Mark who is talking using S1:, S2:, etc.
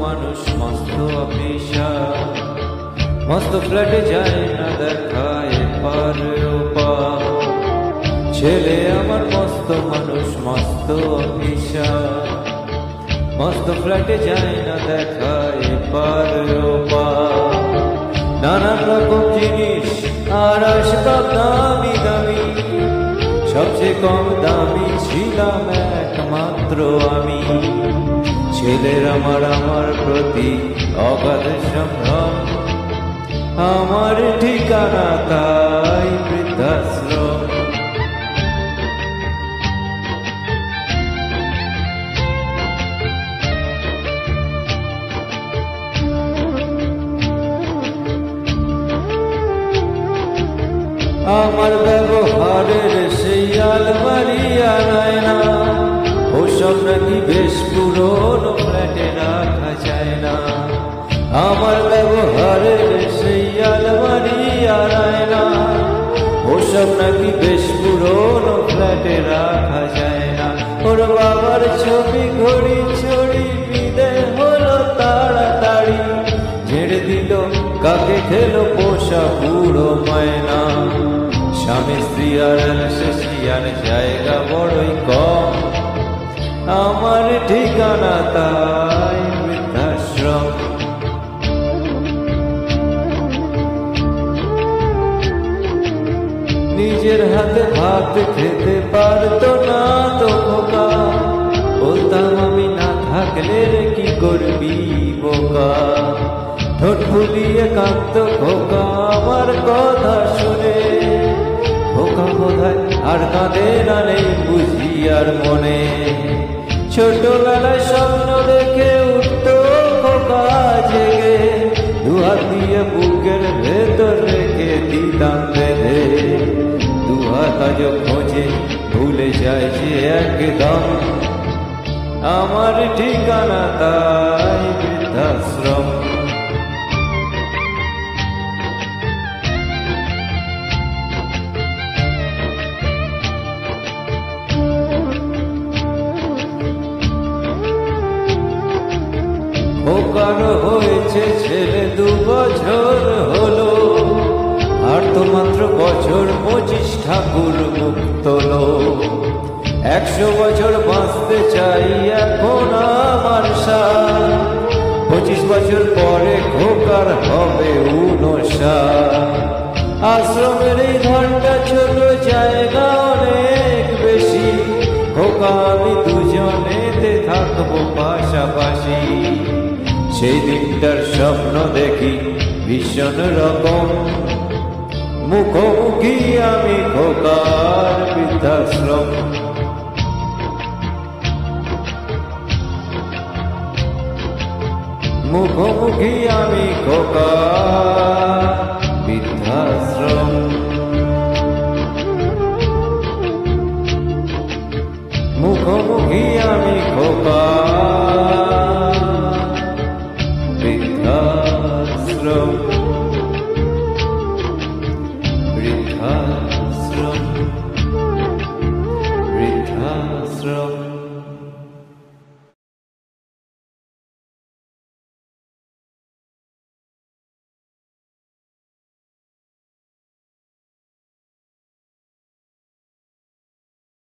S1: মানুষ মস্ত অফিসার, মস্ত ফ্ল্যাটে যায় না দেখা এপার ওপার। ছেলে আমার মস্ত মানুষ মস্ত অফিসার, মস্ত ফ্ল্যাটে যায় না দেখা এপার ওপার। নানান রকম জিনিস আর আসবাব দামি দামি, সবচেয়ে কম দামি ছিলাম একমাত্র আমি। ছেলের আমার প্রতি অগাধ সম্ভ্রম, আমার ঠিকানা তাই বৃদ্ধাশ্রম। আমার ব্যবহারের সেই আলমারি আনায় না, ওসব নাকি বেশ পুরনো ফ্ল্যাটে রাখা যায় না। আমার ব্যবহারের সেই আলমারি আনায় না, ওসব নাকি বেশ পুরনো ফ্ল্যাটে রাখা যায় না। ওর বাবার ছবি ঘড়ি ছড়ি বিদে হলো তাড়াতাড়ি, ঝেড়ে দিল কাকে খেলো পোষা বুড়ো ময়না। স্বামী স্ত্রী আর শেষিয়ার জায়গা বড়ই কম, আমার ঠিকানা তাই বৃদ্ধাশ্রম। নিজের হাতে ভাত খেতে পারতো না তো খোকা, বলতাম আমি না থাকলে রে কি করবি বোকা। ঠোঁট ফুলিয়ে কাঁদতো খোকা আমার কথা শুনে, খোকা বোধহয় আর কাঁদে না নেই বুঝি আর মনে। ছোটবেলায় স্বপ্ন দেখে উঠতো খোকা জেগে, দুহাত দিয়ে বুকের ভেতর রেখে দিতাম বেঁধে। দুহাত আজ খোঁজে ভুলে যায় যে একদম, আমার ঠিকানা তাই বৃদ্ধাশ্রম। খোকার হয়েছে ছেলে 2 বছর হলো, আর তো মাত্র বছর 25 ঠাকুর মুক্ত লোক। 100 বছর বাঁচতে চাই এখন আমার সাথ, 25 বছর পরে খোকার হবে 59। আশ্রমের এই ঘরটা ছোট, জায়গা অনেক বেশি, খোকা আমি দুজনেতে থাকবো পাশাপাশি। সেই দিনটার স্বপ্ন দেখি ভীষণ রকম, মুখোমুখি আমি খোকার বৃদ্ধাশ্রম। মুখোমুখি আমি খোকার বৃদ্ধাশ্রম।